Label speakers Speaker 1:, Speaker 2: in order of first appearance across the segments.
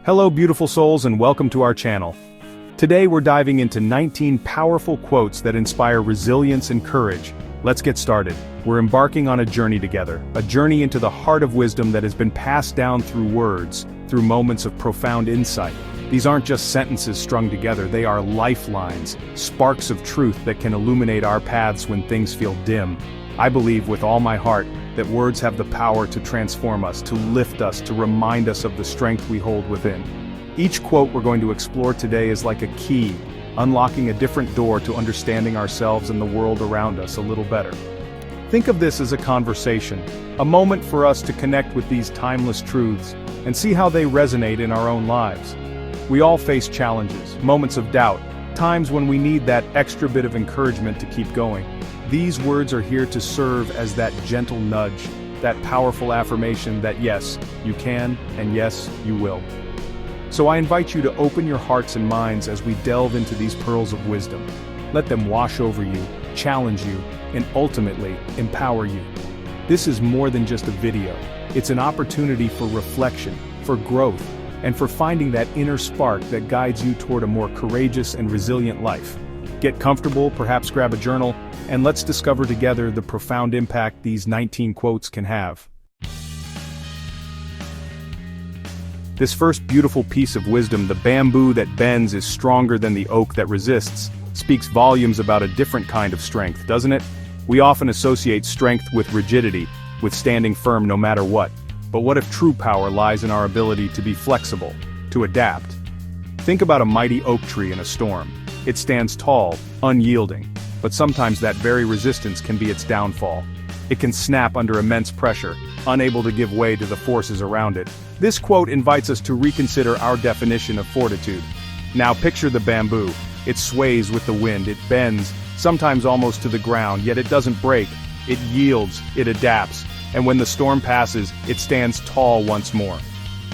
Speaker 1: Hello beautiful souls and welcome to our channel. Today we're diving into 19 powerful quotes that inspire resilience and courage. Let's get started. We're embarking on a journey together, a journey into the heart of wisdom that has been passed down through words, through moments of profound insight. These aren't just sentences strung together, they are lifelines, sparks of truth that can illuminate our paths when things feel dim. I believe with all my heart that words have the power to transform us, to lift us, to remind us of the strength we hold within. Each quote we're going to explore today is like a key, unlocking a different door to understanding ourselves and the world around us a little better. Think of this as a conversation, a moment for us to connect with these timeless truths and see how they resonate in our own lives. We all face challenges, moments of doubt, times when we need that extra bit of encouragement to keep going. These words are here to serve as that gentle nudge, that powerful affirmation that yes, you can, and yes, you will. So I invite you to open your hearts and minds as we delve into these pearls of wisdom. Let them wash over you, challenge you, and ultimately empower you. This is more than just a video. It's an opportunity for reflection, for growth, and for finding that inner spark that guides you toward a more courageous and resilient life. Get comfortable, perhaps grab a journal, and let's discover together the profound impact these 19 quotes can have. This first beautiful piece of wisdom, the bamboo that bends is stronger than the oak that resists, speaks volumes about a different kind of strength, doesn't it? We often associate strength with rigidity, with standing firm no matter what. But what if true power lies in our ability to be flexible, to adapt? Think about a mighty oak tree in a storm. It stands tall, unyielding, but sometimes that very resistance can be its downfall. It can snap under immense pressure, unable to give way to the forces around it. This quote invites us to reconsider our definition of fortitude. Now picture the bamboo. It sways with the wind, it bends, sometimes almost to the ground, yet it doesn't break. It yields, it adapts, and when the storm passes, it stands tall once more.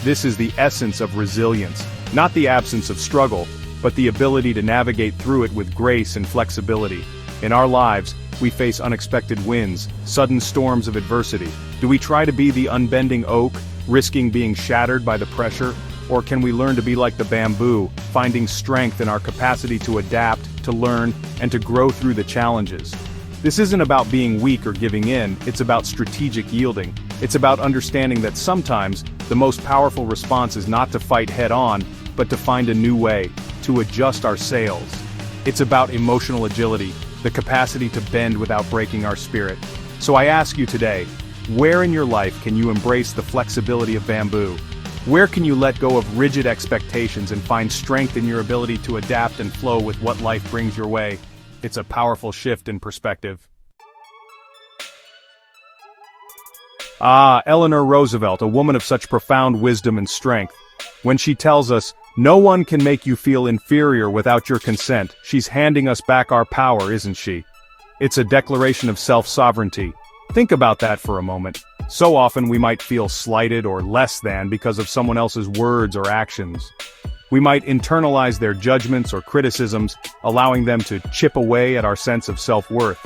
Speaker 1: This is the essence of resilience, not the absence of struggle, but the ability to navigate through it with grace and flexibility. In our lives, we face unexpected winds, sudden storms of adversity. Do we try to be the unbending oak, risking being shattered by the pressure? Or can we learn to be like the bamboo, finding strength in our capacity to adapt, to learn, and to grow through the challenges? This isn't about being weak or giving in, it's about strategic yielding. It's about understanding that sometimes, the most powerful response is not to fight head-on, but to find a new way, to adjust our sails. It's about emotional agility, the capacity to bend without breaking our spirit. So I ask you today, where in your life can you embrace the flexibility of bamboo? Where can you let go of rigid expectations and find strength in your ability to adapt and flow with what life brings your way? It's a powerful shift in perspective. Eleanor Roosevelt, a woman of such profound wisdom and strength. When she tells us, "No one can make you feel inferior without your consent," she's handing us back our power, isn't she? It's a declaration of self-sovereignty. Think about that for a moment. So often we might feel slighted or less than because of someone else's words or actions. We might internalize their judgments or criticisms, allowing them to chip away at our sense of self-worth.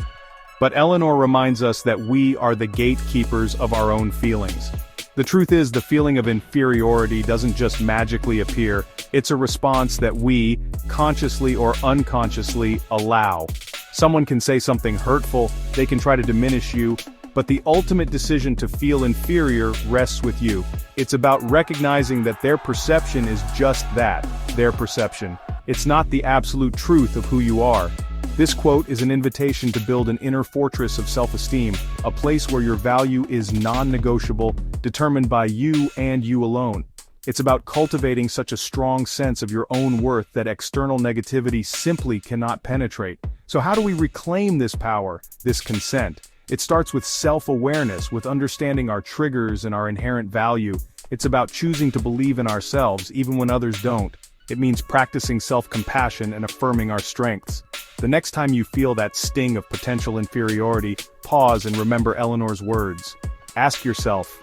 Speaker 1: But Eleanor reminds us that we are the gatekeepers of our own feelings. The truth is, the feeling of inferiority doesn't just magically appear, it's a response that we, consciously or unconsciously, allow. Someone can say something hurtful, they can try to diminish you, but the ultimate decision to feel inferior rests with you. It's about recognizing that their perception is just that, their perception. It's not the absolute truth of who you are. This quote is an invitation to build an inner fortress of self-esteem, a place where your value is non-negotiable, determined by you and you alone. It's about cultivating such a strong sense of your own worth that external negativity simply cannot penetrate. So how do we reclaim this power, this consent? It starts with self-awareness, with understanding our triggers and our inherent value. It's about choosing to believe in ourselves even when others don't. It means practicing self-compassion and affirming our strengths. The next time you feel that sting of potential inferiority, pause and remember Eleanor's words. Ask yourself,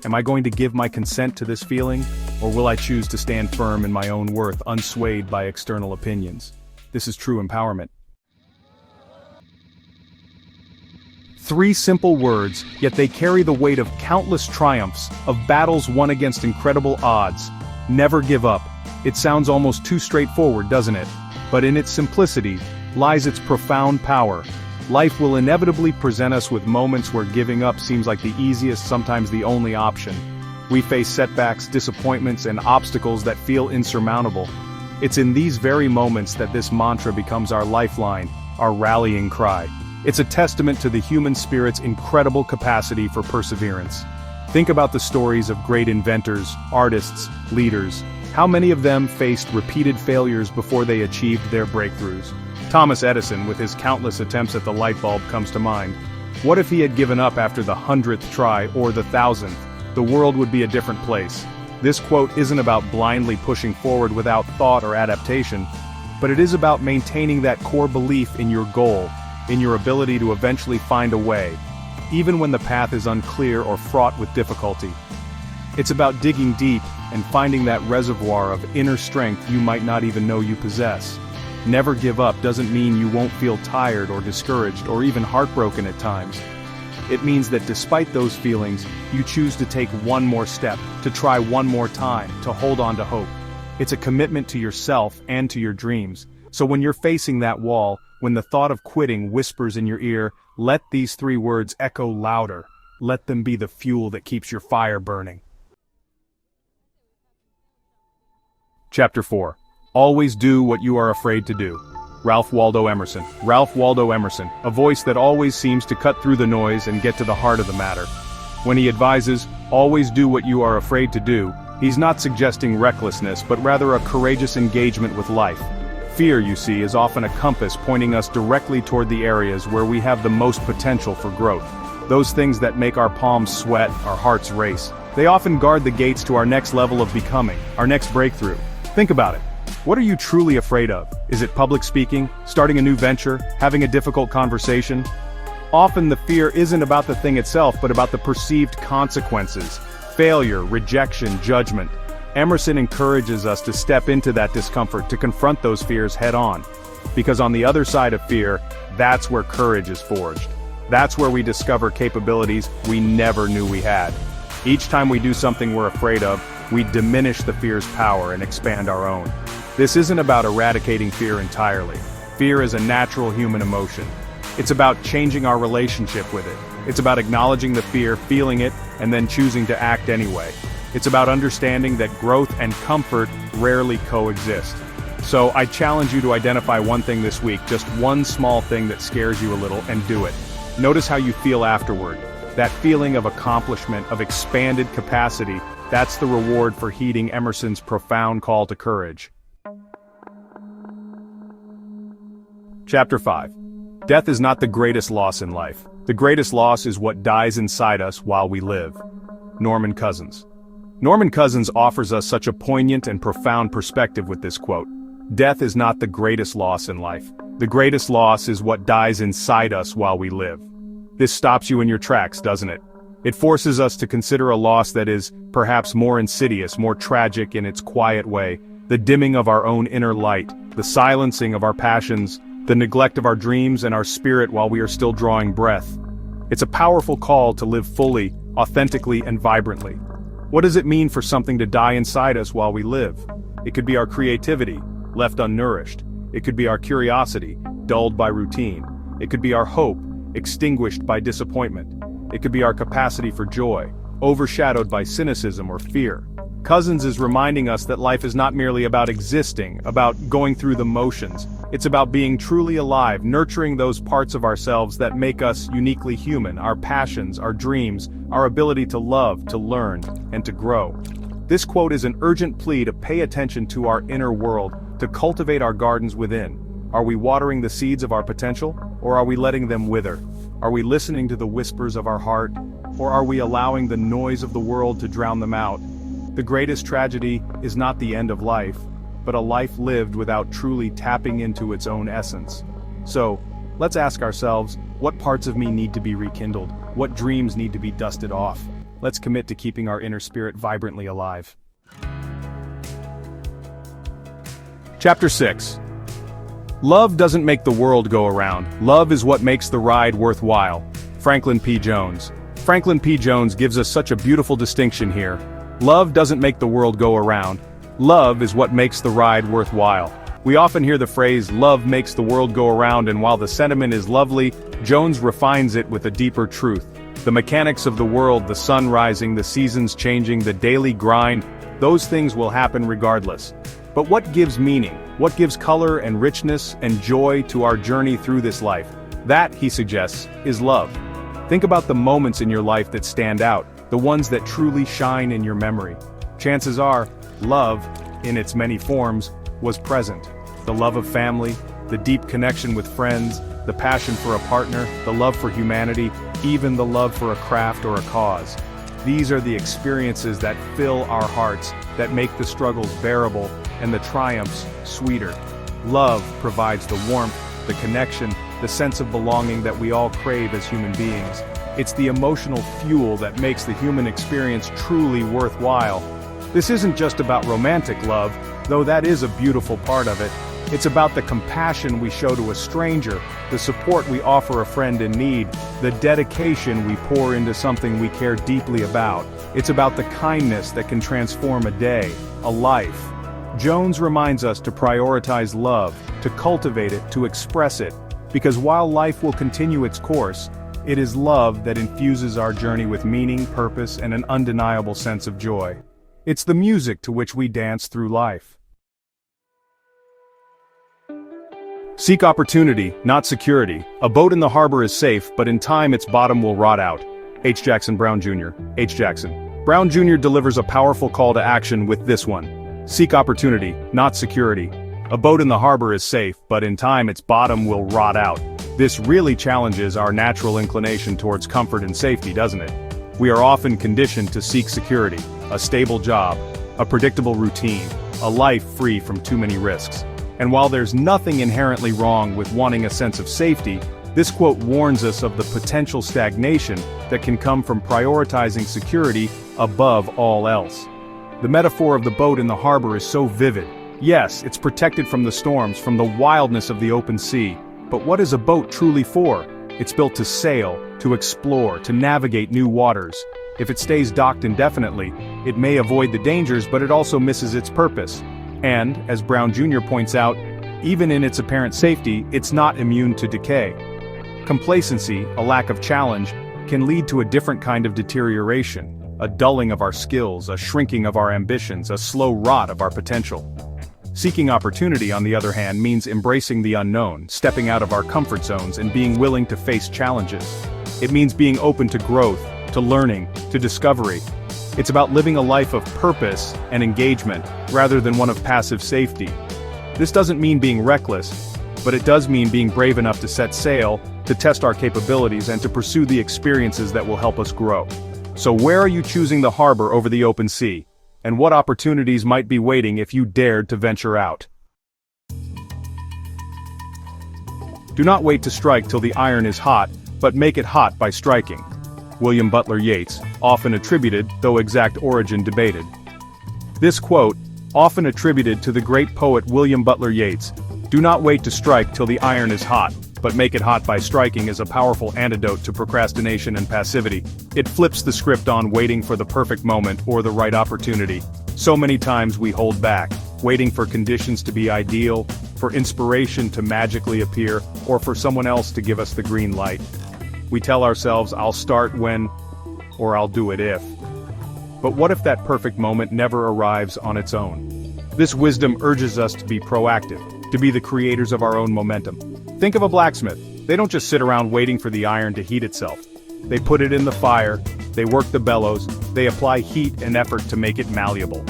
Speaker 1: am I going to give my consent to this feeling, or will I choose to stand firm in my own worth, unswayed by external opinions? This is true empowerment. 3 simple words, yet they carry the weight of countless triumphs, of battles won against incredible odds. Never give up. It sounds almost too straightforward, doesn't it? But in its simplicity lies its profound power. Life will inevitably present us with moments where giving up seems like the easiest, sometimes the only option. We face setbacks, disappointments, and obstacles that feel insurmountable. It's in these very moments that this mantra becomes our lifeline, our rallying cry. It's a testament to the human spirit's incredible capacity for perseverance. Think about the stories of great inventors, artists, leaders. How many of them faced repeated failures before they achieved their breakthroughs? Thomas Edison, with his countless attempts at the light bulb, comes to mind. What if he had given up after the 100th try or the 1000th? The world would be a different place. This quote isn't about blindly pushing forward without thought or adaptation, but it is about maintaining that core belief in your goal, in your ability to eventually find a way, even when the path is unclear or fraught with difficulty. It's about digging deep and finding that reservoir of inner strength you might not even know you possess. Never give up doesn't mean you won't feel tired or discouraged or even heartbroken at times. It means that despite those feelings, you choose to take one more step, to try one more time, to hold on to hope. It's a commitment to yourself and to your dreams. So when you're facing that wall, when the thought of quitting whispers in your ear, let these 3 words echo louder. Let them be the fuel that keeps your fire burning. Chapter 4. Always do what you are afraid to do. Ralph Waldo Emerson. Ralph Waldo Emerson, a voice that always seems to cut through the noise and get to the heart of the matter. When he advises, always do what you are afraid to do, he's not suggesting recklessness but rather a courageous engagement with life. Fear, you see, is often a compass pointing us directly toward the areas where we have the most potential for growth. Those things that make our palms sweat, our hearts race. They often guard the gates to our next level of becoming, our next breakthrough. Think about it. What are you truly afraid of? Is it public speaking, starting a new venture, having a difficult conversation? Often the fear isn't about the thing itself but about the perceived consequences. Failure, rejection, judgment. Emerson encourages us to step into that discomfort, to confront those fears head-on. Because on the other side of fear, that's where courage is forged. That's where we discover capabilities we never knew we had. Each time we do something we're afraid of, we diminish the fear's power and expand our own. This isn't about eradicating fear entirely. Fear is a natural human emotion. It's about changing our relationship with it. It's about acknowledging the fear, feeling it, and then choosing to act anyway. It's about understanding that growth and comfort rarely coexist. So I challenge you to identify one thing this week, just one small thing that scares you a little, and do it. Notice how you feel afterward. That feeling of accomplishment, of expanded capacity, that's the reward for heeding Emerson's profound call to courage. Chapter 5. Death is not the greatest loss in life. The greatest loss is what dies inside us while we live. Norman Cousins. Norman Cousins offers us such a poignant and profound perspective with this quote. Death is not the greatest loss in life. The greatest loss is what dies inside us while we live. This stops you in your tracks, doesn't it? It forces us to consider a loss that is, perhaps more insidious, more tragic in its quiet way, the dimming of our own inner light, the silencing of our passions, the neglect of our dreams and our spirit while we are still drawing breath. It's a powerful call to live fully, authentically, and vibrantly. What does it mean for something to die inside us while we live? It could be our creativity, left unnourished. It could be our curiosity, dulled by routine. It could be our hope, extinguished by disappointment. It could be our capacity for joy, overshadowed by cynicism or fear. Cousins is reminding us that life is not merely about existing, about going through the motions. It's about being truly alive, nurturing those parts of ourselves that make us uniquely human, our passions, our dreams, our ability to love, to learn, and to grow. This quote is an urgent plea to pay attention to our inner world, to cultivate our gardens within. Are we watering the seeds of our potential, or are we letting them wither? Are we listening to the whispers of our heart, or are we allowing the noise of the world to drown them out? The greatest tragedy is not the end of life, but a life lived without truly tapping into its own essence. So, let's ask ourselves, what parts of me need to be rekindled? What dreams need to be dusted off? Let's commit to keeping our inner spirit vibrantly alive. Chapter 6. Love doesn't make the world go around. Love is what makes the ride worthwhile. Franklin P. Jones. Franklin P. Jones gives us such a beautiful distinction here. Love doesn't make the world go around. Love is what makes the ride worthwhile. We often hear the phrase, "Love makes the world go around," and while the sentiment is lovely, Jones refines it with a deeper truth. The mechanics of the world, the sun rising, the seasons changing, the daily grind, those things will happen regardless. But what gives meaning? What gives color and richness and joy to our journey through this life? That, he suggests, is love. Think about the moments in your life that stand out, the ones that truly shine in your memory. Chances are, love, in its many forms, was present. The love of family, the deep connection with friends, the passion for a partner, the love for humanity, even the love for a craft or a cause. These are the experiences that fill our hearts, that make the struggles bearable, and the triumphs sweeter. Love provides the warmth, the connection, the sense of belonging that we all crave as human beings. It's the emotional fuel that makes the human experience truly worthwhile. This isn't just about romantic love, though that is a beautiful part of it. It's about the compassion we show to a stranger, the support we offer a friend in need, the dedication we pour into something we care deeply about. It's about the kindness that can transform a day, a life. Jones reminds us to prioritize love, to cultivate it, to express it, because while life will continue its course, it is love that infuses our journey with meaning, purpose, and an undeniable sense of joy. It's the music to which we dance through life. Seek opportunity, not security. A boat in the harbor is safe, but in time its bottom will rot out. H. Jackson Brown Jr. H. Jackson. Brown Jr. delivers a powerful call to action with this one. Seek opportunity, not security. A boat in the harbor is safe, but in time its bottom will rot out. This really challenges our natural inclination towards comfort and safety, doesn't it? We are often conditioned to seek security, a stable job, a predictable routine, a life free from too many risks. And while there's nothing inherently wrong with wanting a sense of safety, this quote warns us of the potential stagnation that can come from prioritizing security above all else. The metaphor of the boat in the harbor is so vivid. Yes, it's protected from the storms, from the wildness of the open sea. But what is a boat truly for? It's built to sail, to explore, to navigate new waters. If it stays docked indefinitely, it may avoid the dangers, but it also misses its purpose. And, as Brown Jr. points out, even in its apparent safety, it's not immune to decay. Complacency, a lack of challenge, can lead to a different kind of deterioration, a dulling of our skills, a shrinking of our ambitions, a slow rot of our potential. Seeking opportunity, on the other hand, means embracing the unknown, stepping out of our comfort zones and being willing to face challenges. It means being open to growth, to learning, to discovery. It's about living a life of purpose and engagement, rather than one of passive safety. This doesn't mean being reckless, but it does mean being brave enough to set sail, to test our capabilities, and to pursue the experiences that will help us grow. So where are you choosing the harbor over the open sea? And what opportunities might be waiting if you dared to venture out? Do not wait to strike till the iron is hot, but make it hot by striking. William Butler Yeats, often attributed, though exact origin debated. This quote, often attributed to the great poet William Butler Yeats, "Do not wait to strike till the iron is hot, but make it hot by striking," is a powerful antidote to procrastination and passivity. It flips the script on waiting for the perfect moment or the right opportunity. So many times we hold back, waiting for conditions to be ideal, for inspiration to magically appear, or for someone else to give us the green light. We tell ourselves, "I'll start when," or "I'll do it if." But what if that perfect moment never arrives on its own? This wisdom urges us to be proactive, to be the creators of our own momentum. Think of a blacksmith. They don't just sit around waiting for the iron to heat itself. They put it in the fire, they work the bellows, they apply heat and effort to make it malleable.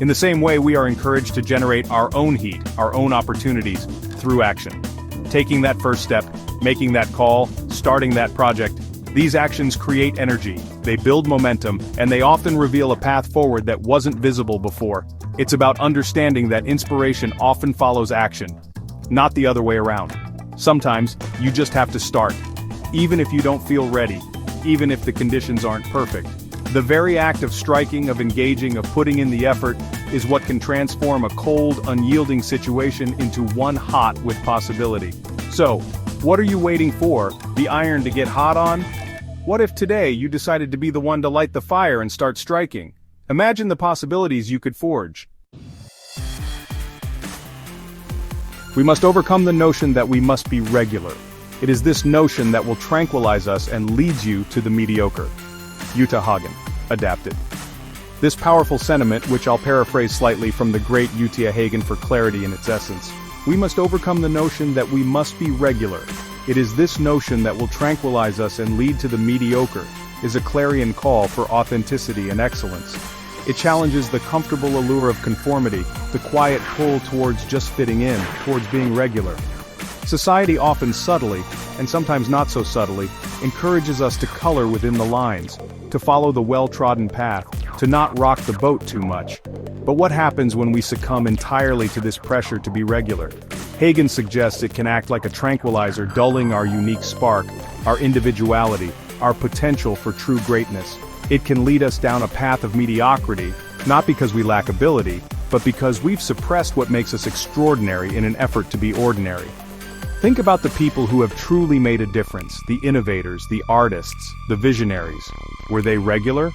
Speaker 1: In the same way, we are encouraged to generate our own heat, our own opportunities, through action. Taking that first step, making that call, starting that project, these actions create energy, they build momentum, and they often reveal a path forward that wasn't visible before. It's about understanding that inspiration often follows action, not the other way around. Sometimes, you just have to start. Even if you don't feel ready, even if the conditions aren't perfect. The very act of striking, of engaging, of putting in the effort, is what can transform a cold, unyielding situation into one hot with possibility. So, what are you waiting for? The iron to get hot on? What if today you decided to be the one to light the fire and start striking? Imagine the possibilities you could forge. We must overcome the notion that we must be regular. It is this notion that will tranquilize us and leads you to the mediocre. Uta Hagen, adapted. This powerful sentiment, which I'll paraphrase slightly from the great Uta Hagen for clarity in its essence. We must overcome the notion that we must be regular. It is this notion that will tranquilize us and lead to the mediocre, is a clarion call for authenticity and excellence. It challenges the comfortable allure of conformity, the quiet pull towards just fitting in, towards being regular. Society often subtly, and sometimes not so subtly, encourages us to color within the lines, to follow the well-trodden path, to not rock the boat too much. But what happens when we succumb entirely to this pressure to be regular? Hagen suggests it can act like a tranquilizer, dulling our unique spark, our individuality, our potential for true greatness. It can lead us down a path of mediocrity, not because we lack ability, but because we've suppressed what makes us extraordinary in an effort to be ordinary. Think about the people who have truly made a difference, the innovators, the artists, the visionaries. Were they regular?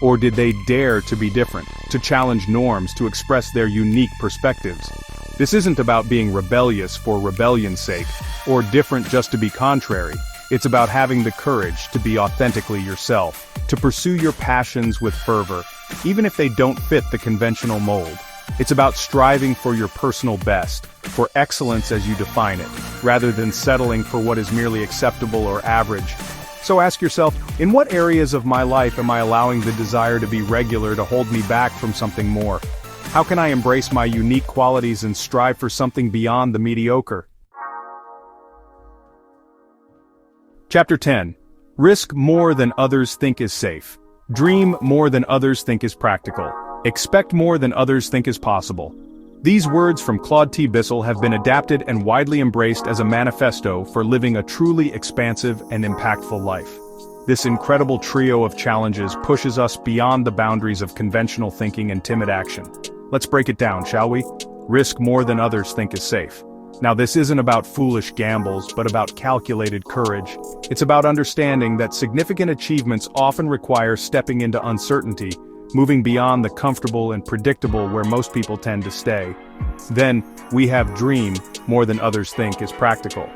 Speaker 1: Or did they dare to be different, to challenge norms, to express their unique perspectives? This isn't about being rebellious for rebellion's sake, or different just to be contrary. It's about having the courage to be authentically yourself, to pursue your passions with fervor, even if they don't fit the conventional mold. It's about striving for your personal best, for excellence as you define it, rather than settling for what is merely acceptable or average. So ask yourself, in what areas of my life am I allowing the desire to be regular to hold me back from something more? How can I embrace my unique qualities and strive for something beyond the mediocre? Chapter 10. Risk more than others think is safe. Dream more than others think is practical. Expect more than others think is possible. These words from Claude T. Bissell have been adapted and widely embraced as a manifesto for living a truly expansive and impactful life. This incredible trio of challenges pushes us beyond the boundaries of conventional thinking and timid action. Let's break it down, shall we? Risk more than others think is safe. Now, this isn't about foolish gambles, but about calculated courage. It's about understanding that significant achievements often require stepping into uncertainty, moving beyond the comfortable and predictable where most people tend to stay. Then, we have dream more than others think is practical.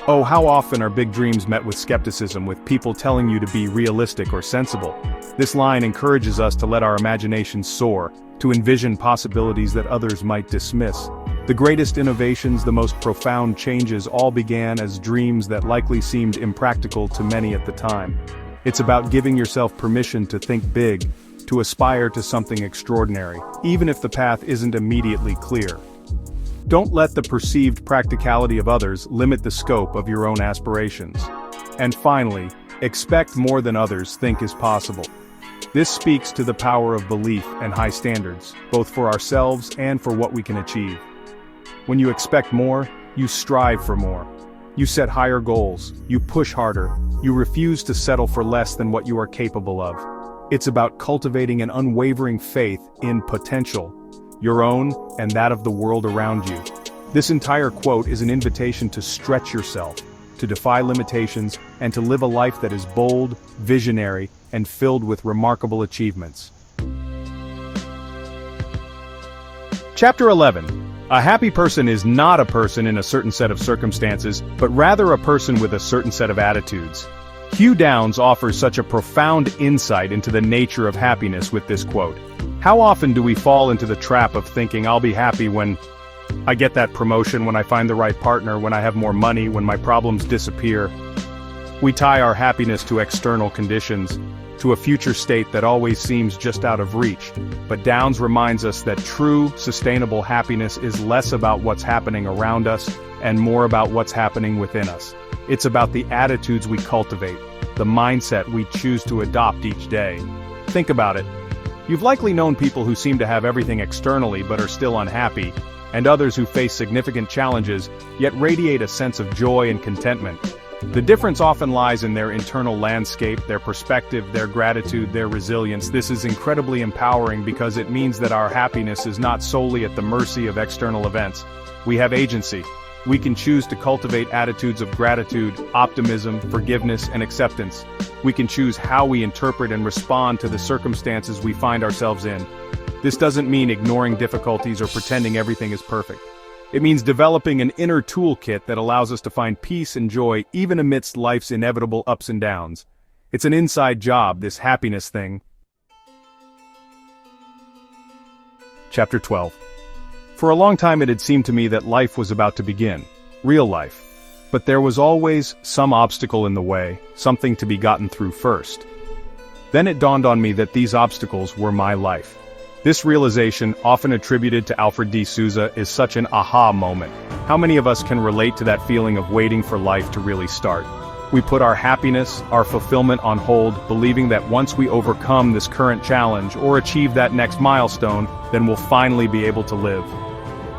Speaker 1: Oh, how often are big dreams met with skepticism, with people telling you to be realistic or sensible? This line encourages us to let our imaginations soar, to envision possibilities that others might dismiss. The greatest innovations, the most profound changes all began as dreams that likely seemed impractical to many at the time. It's about giving yourself permission to think big, to aspire to something extraordinary, even if the path isn't immediately clear. Don't let the perceived practicality of others limit the scope of your own aspirations. And finally, expect more than others think is possible. This speaks to the power of belief and high standards, both for ourselves and for what we can achieve. When you expect more, you strive for more. You set higher goals, you push harder, you refuse to settle for less than what you are capable of. It's about cultivating an unwavering faith in potential, your own and that of the world around you. This entire quote is an invitation to stretch yourself, to defy limitations, and to live a life that is bold, visionary, and filled with remarkable achievements. Chapter 11. A happy person is not a person in a certain set of circumstances, but rather a person with a certain set of attitudes. Hugh Downs offers such a profound insight into the nature of happiness with this quote. How often do we fall into the trap of thinking I'll be happy when I get that promotion, when I find the right partner, when I have more money, when my problems disappear? We tie our happiness to external conditions, to a future state that always seems just out of reach. But Downs reminds us that true, sustainable happiness is less about what's happening around us and more about what's happening within us. It's about the attitudes we cultivate, the mindset we choose to adopt each day. Think about it. You've likely known people who seem to have everything externally but are still unhappy, and others who face significant challenges, yet radiate a sense of joy and contentment. The difference often lies in their internal landscape, their perspective, their gratitude, their resilience. This is incredibly empowering because it means that our happiness is not solely at the mercy of external events. We have agency. We can choose to cultivate attitudes of gratitude, optimism, forgiveness, and acceptance. We can choose how we interpret and respond to the circumstances we find ourselves in. This doesn't mean ignoring difficulties or pretending everything is perfect. It means developing an inner toolkit that allows us to find peace and joy even amidst life's inevitable ups and downs. It's an inside job, this happiness thing. Chapter 12. For a long time it had seemed to me that life was about to begin. Real life. But there was always some obstacle in the way, something to be gotten through first. Then it dawned on me that these obstacles were my life. This realization, often attributed to Alfred D. Souza, is such an aha moment. How many of us can relate to that feeling of waiting for life to really start? We put our happiness, our fulfillment on hold, believing that once we overcome this current challenge or achieve that next milestone, then we'll finally be able to live.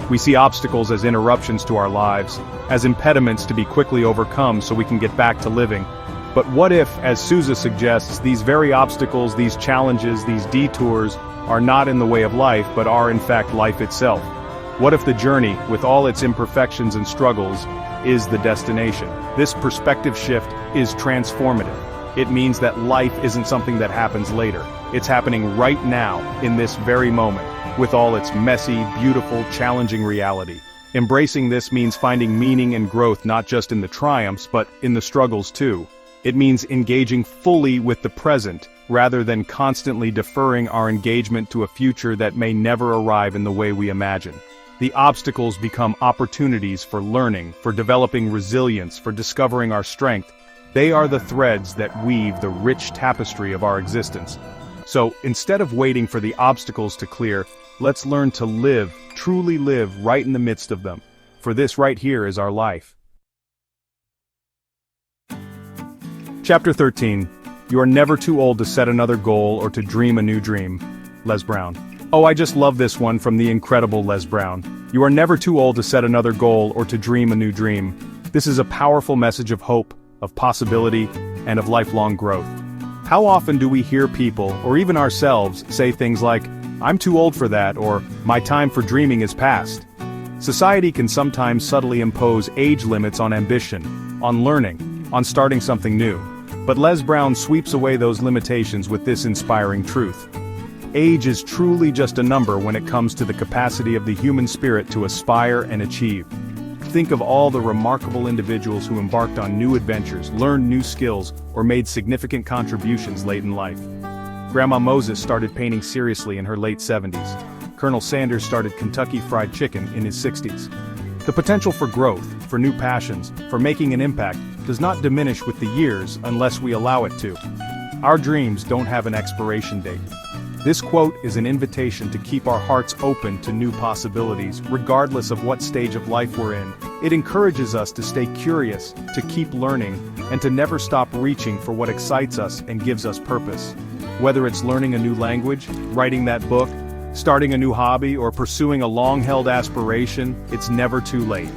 Speaker 1: We see obstacles as interruptions to our lives, as impediments to be quickly overcome so we can get back to living. But what if, as Souza suggests, these very obstacles, these challenges, these detours, are not in the way of life but are in fact life itself? What if the journey, with all its imperfections and struggles, is the destination? This perspective shift is transformative. It means that life isn't something that happens later. It's happening right now, in this very moment, with all its messy, beautiful, challenging reality. Embracing this means finding meaning and growth not just in the triumphs but in the struggles too. It means engaging fully with the present, rather than constantly deferring our engagement to a future that may never arrive in the way we imagine. The obstacles become opportunities for learning, for developing resilience, for discovering our strength. They are the threads that weave the rich tapestry of our existence. So, instead of waiting for the obstacles to clear, let's learn to live, truly live, right in the midst of them. For this right here is our life. Chapter 13. You are never too old to set another goal or to dream a new dream. Les Brown. Oh, I just love this one from the incredible Les Brown. You are never too old to set another goal or to dream a new dream. This is a powerful message of hope, of possibility, and of lifelong growth. How often do we hear people, or even ourselves, say things like, "I'm too old for that," or "My time for dreaming is past"? Society can sometimes subtly impose age limits on ambition, on learning, on starting something new. But Les Brown sweeps away those limitations with this inspiring truth. Age is truly just a number when it comes to the capacity of the human spirit to aspire and achieve. Think of all the remarkable individuals who embarked on new adventures, learned new skills, or made significant contributions late in life. Grandma Moses started painting seriously in her late 70s. Colonel Sanders started Kentucky Fried Chicken in his 60s. The potential for growth, for new passions, for making an impact, does not diminish with the years unless we allow it to. Our dreams don't have an expiration date. This quote is an invitation to keep our hearts open to new possibilities, regardless of what stage of life we're in. It encourages us to stay curious, to keep learning, and to never stop reaching for what excites us and gives us purpose. Whether it's learning a new language, writing that book, starting a new hobby, or pursuing a long-held aspiration, it's never too late.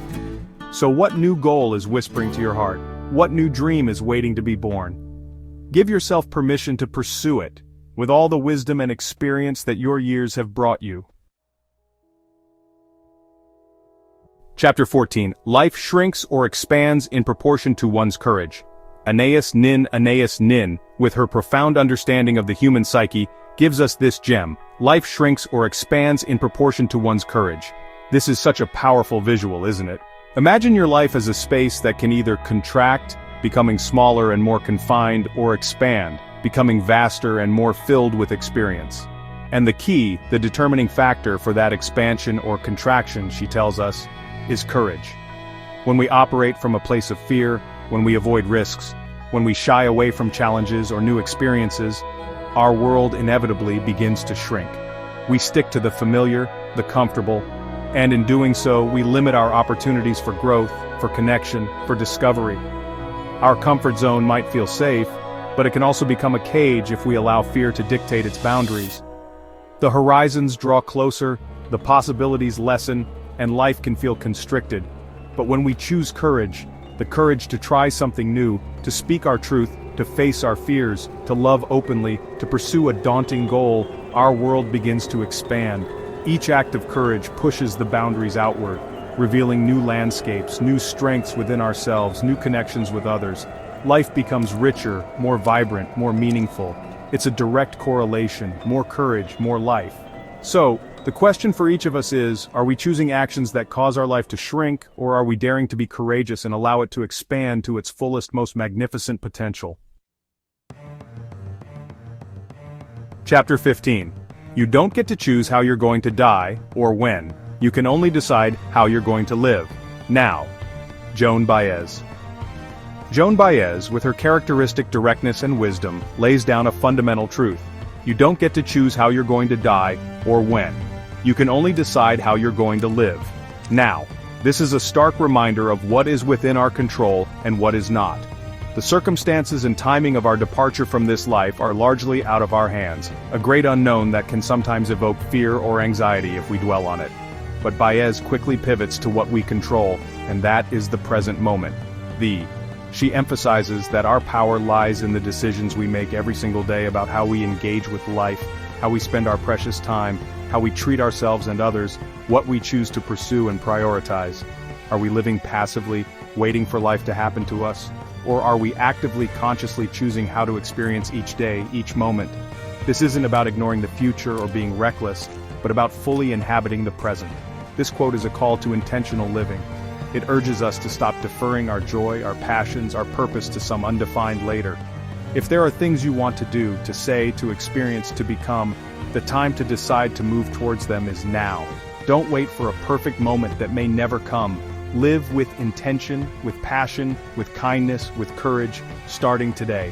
Speaker 1: So what new goal is whispering to your heart? What new dream is waiting to be born? Give yourself permission to pursue it, with all the wisdom and experience that your years have brought you. Chapter 14. Life shrinks or expands in proportion to one's courage. Anais Nin, with her profound understanding of the human psyche, gives us this gem. Life shrinks or expands in proportion to one's courage. This is such a powerful visual, isn't it? Imagine your life as a space that can either contract, becoming smaller and more confined, or expand, becoming vaster and more filled with experience. And the key, the determining factor for that expansion or contraction, she tells us, is courage. When we operate from a place of fear, when we avoid risks, when we shy away from challenges or new experiences, our world inevitably begins to shrink. We stick to the familiar, the comfortable, and in doing so, we limit our opportunities for growth, for connection, for discovery. Our comfort zone might feel safe, but it can also become a cage if we allow fear to dictate its boundaries. The horizons draw closer, the possibilities lessen, and life can feel constricted. But when we choose courage, the courage to try something new, to speak our truth, to face our fears, to love openly, to pursue a daunting goal, our world begins to expand. Each act of courage pushes the boundaries outward, revealing new landscapes, new strengths within ourselves, new connections with others. Life becomes richer, more vibrant, more meaningful. It's a direct correlation, more courage, more life. So, The question for each of us is, are we choosing actions that cause our life to shrink, or are we daring to be courageous and allow it to expand to its fullest, most magnificent potential? Chapter 15. You don't get to choose how you're going to die, or when. You can only decide how you're going to live. Now. Joan Baez. Joan Baez, with her characteristic directness and wisdom, lays down a fundamental truth. You don't get to choose how you're going to die, or when. You can only decide how you're going to live. Now. This is a stark reminder of what is within our control and what is not. The circumstances and timing of our departure from this life are largely out of our hands, a great unknown that can sometimes evoke fear or anxiety if we dwell on it. But Baez quickly pivots to what we control, and that is the present moment. She emphasizes that our power lies in the decisions we make every single day about how we engage with life, how we spend our precious time, how we treat ourselves and others, what we choose to pursue and prioritize. Are we living passively, waiting for life to happen to us? Or are we actively, consciously choosing how to experience each day, each moment? This isn't about ignoring the future or being reckless, but about fully inhabiting the present. This quote is a call to intentional living. It urges us to stop deferring our joy, our passions, our purpose to some undefined later. If there are things you want to do, to say, to experience, to become, the time to decide to move towards them is now. Don't wait for a perfect moment that may never come. Live with intention, with passion, with kindness, with courage, starting today.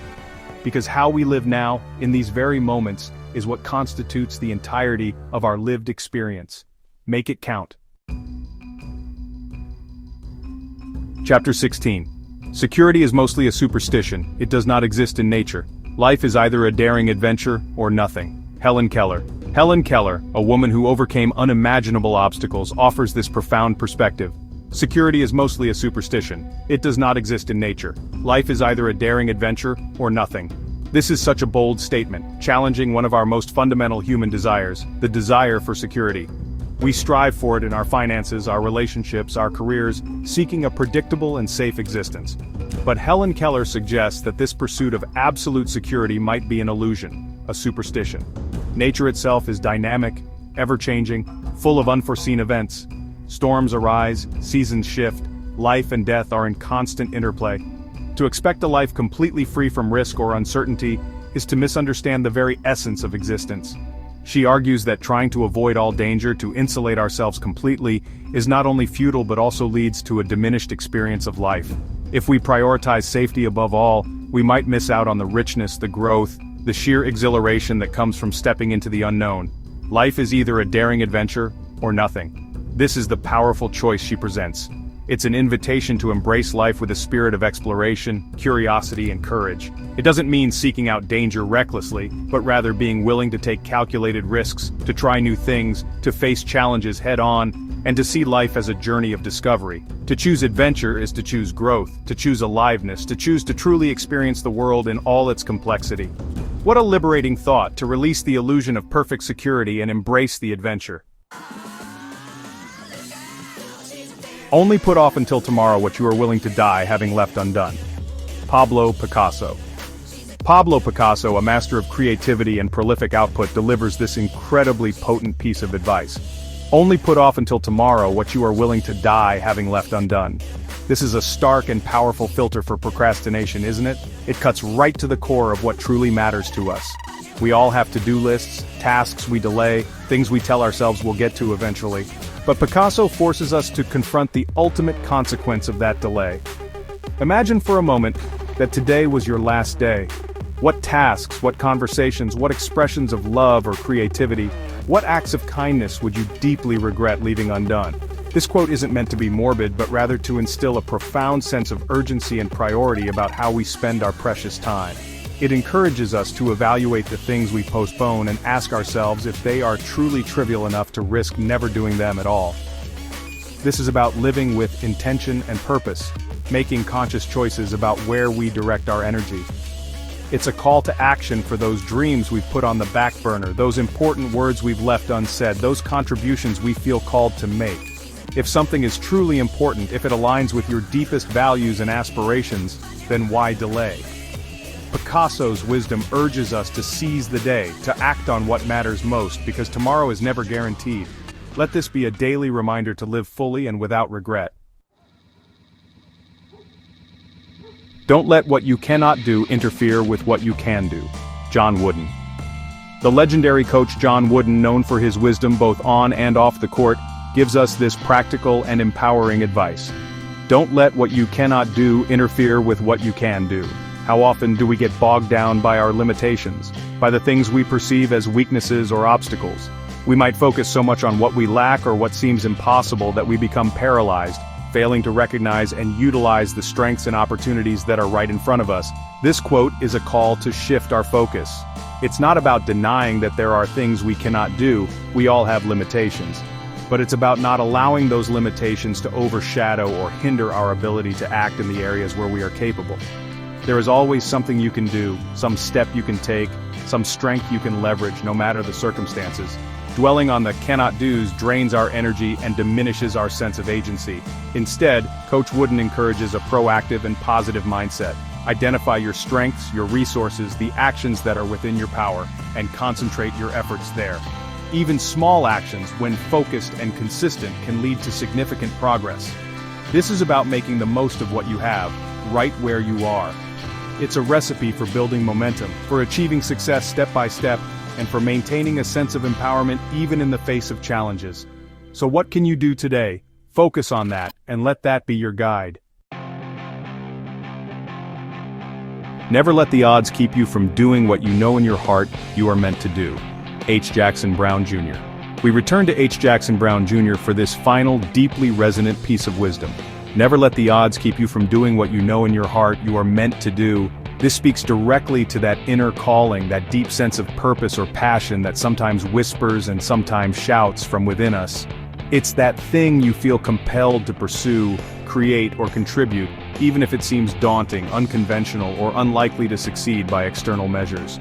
Speaker 1: Because how we live now, in these very moments, is what constitutes the entirety of our lived experience. Make it count. Chapter 16. Security is mostly a superstition. It does not exist in nature. Life is either a daring adventure or nothing. Helen Keller. Helen Keller, a woman who overcame unimaginable obstacles, offers this profound perspective. Security is mostly a superstition. It does not exist in nature. Life is either a daring adventure or nothing. This is such a bold statement, challenging one of our most fundamental human desires, the desire for security. We strive for it in our finances, our relationships, our careers, seeking a predictable and safe existence. But Helen Keller suggests that this pursuit of absolute security might be an illusion, a superstition. Nature itself is dynamic, ever-changing, full of unforeseen events. Storms arise, seasons shift, life and death are in constant interplay. To expect a life completely free from risk or uncertainty is to misunderstand the very essence of existence. She argues that trying to avoid all danger, to insulate ourselves completely, is not only futile but also leads to a diminished experience of life. If we prioritize safety above all, we might miss out on the richness, the growth, the sheer exhilaration that comes from stepping into the unknown. Life is either a daring adventure or nothing. This is the powerful choice she presents. It's an invitation to embrace life with a spirit of exploration, curiosity, and courage. It doesn't mean seeking out danger recklessly, but rather being willing to take calculated risks, to try new things, to face challenges head-on, and to see life as a journey of discovery. To choose adventure is to choose growth, to choose aliveness, to choose to truly experience the world in all its complexity. What a liberating thought, to release the illusion of perfect security and embrace the adventure. Only put off until tomorrow what you are willing to die having left undone. Pablo Picasso. Pablo Picasso, a master of creativity and prolific output, delivers this incredibly potent piece of advice. Only put off until tomorrow what you are willing to die having left undone. This is a stark and powerful filter for procrastination, isn't it? It cuts right to the core of what truly matters to us. We all have to-do lists, tasks we delay, things we tell ourselves we'll get to eventually. But Picasso forces us to confront the ultimate consequence of that delay. Imagine for a moment that today was your last day. What tasks, what conversations, what expressions of love or creativity, what acts of kindness would you deeply regret leaving undone? This quote isn't meant to be morbid, but rather to instill a profound sense of urgency and priority about how we spend our precious time. It encourages us to evaluate the things we postpone and ask ourselves if they are truly trivial enough to risk never doing them at all. This is about living with intention and purpose, making conscious choices about where we direct our energy. It's a call to action for those dreams we've put on the back burner, those important words we've left unsaid, those contributions we feel called to make. If something is truly important, if it aligns with your deepest values and aspirations, then why delay? Picasso's wisdom urges us to seize the day, to act on what matters most, because tomorrow is never guaranteed. Let this be a daily reminder to live fully and without regret. Don't let what you cannot do interfere with what you can do. John Wooden. The legendary coach John Wooden, known for his wisdom both on and off the court, gives us this practical and empowering advice. Don't let what you cannot do interfere with what you can do. How often do we get bogged down by our limitations, by the things we perceive as weaknesses or obstacles? We might focus so much on what we lack or what seems impossible that we become paralyzed, failing to recognize and utilize the strengths and opportunities that are right in front of us. This quote is a call to shift our focus. It's not about denying that there are things we cannot do, we all have limitations. But it's about not allowing those limitations to overshadow or hinder our ability to act in the areas where we are capable. There is always something you can do, some step you can take, some strength you can leverage no matter the circumstances. Dwelling on the cannot do's drains our energy and diminishes our sense of agency. Instead, Coach Wooden encourages a proactive and positive mindset. Identify your strengths, your resources, the actions that are within your power, and concentrate your efforts there. Even small actions, when focused and consistent, can lead to significant progress. This is about making the most of what you have, right where you are. It's a recipe for building momentum, for achieving success step by step, and for maintaining a sense of empowerment even in the face of challenges. So what can you do today? Focus on that, and let that be your guide. Never let the odds keep you from doing what you know in your heart you are meant to do. H. Jackson Brown Jr. We return to H. Jackson Brown Jr. for this final, deeply resonant piece of wisdom. Never let the odds keep you from doing what you know in your heart you are meant to do. This speaks directly to that inner calling, that deep sense of purpose or passion that sometimes whispers and sometimes shouts from within us. It's that thing you feel compelled to pursue, create, or contribute, even if it seems daunting, unconventional, or unlikely to succeed by external measures.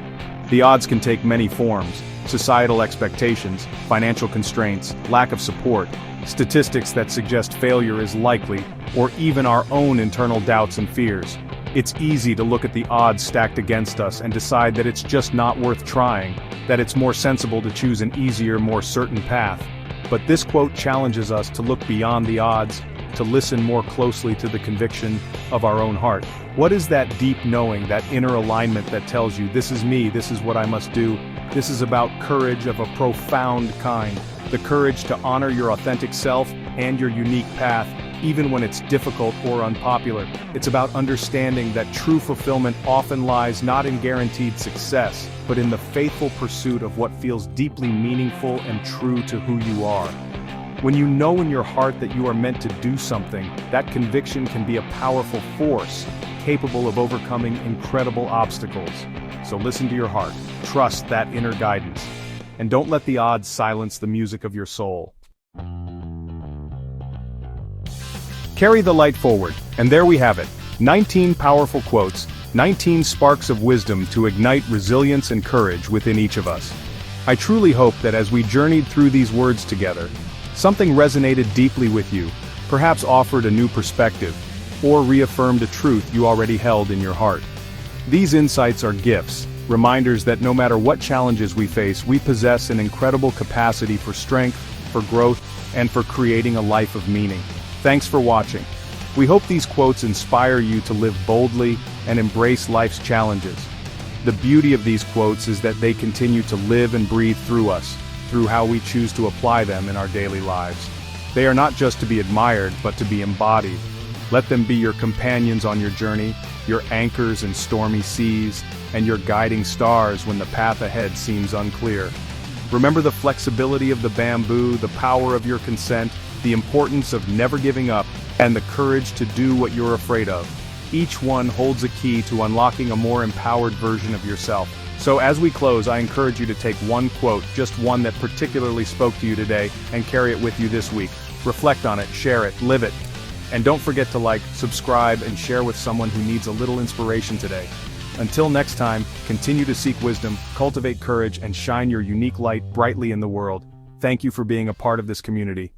Speaker 1: The odds can take many forms: societal expectations, financial constraints, lack of support, statistics that suggest failure is likely, or even our own internal doubts and fears. It's easy to look at the odds stacked against us and decide that it's just not worth trying, that it's more sensible to choose an easier, more certain path. But this quote challenges us to look beyond the odds, to listen more closely to the conviction of our own heart. What is that deep knowing, that inner alignment that tells you, this is me, this is what I must do? This is about courage of a profound kind. The courage to honor your authentic self and your unique path, even when it's difficult or unpopular. It's about understanding that true fulfillment often lies not in guaranteed success, but in the faithful pursuit of what feels deeply meaningful and true to who you are. When you know in your heart that you are meant to do something, that conviction can be a powerful force, capable of overcoming incredible obstacles. So listen to your heart, trust that inner guidance, and don't let the odds silence the music of your soul. Carry the light forward, and there we have it, 19 powerful quotes, 19 sparks of wisdom to ignite resilience and courage within each of us. I truly hope that as we journeyed through these words together, something resonated deeply with you, perhaps offered a new perspective, or reaffirmed a truth you already held in your heart. These insights are gifts, reminders that no matter what challenges we face, we possess an incredible capacity for strength, for growth, and for creating a life of meaning. Thanks for watching. We hope these quotes inspire you to live boldly and embrace life's challenges. The beauty of these quotes is that they continue to live and breathe through us, through how we choose to apply them in our daily lives. They are not just to be admired, but to be embodied. Let them be your companions on your journey, your anchors in stormy seas, and your guiding stars when the path ahead seems unclear. Remember the flexibility of the bamboo, the power of your consent, the importance of never giving up, and the courage to do what you're afraid of. Each one holds a key to unlocking a more empowered version of yourself. So as we close, I encourage you to take one quote, just one that particularly spoke to you today, and carry it with you this week. Reflect on it, share it, live it. And don't forget to like, subscribe, and share with someone who needs a little inspiration today. Until next time, continue to seek wisdom, cultivate courage, and shine your unique light brightly in the world. Thank you for being a part of this community.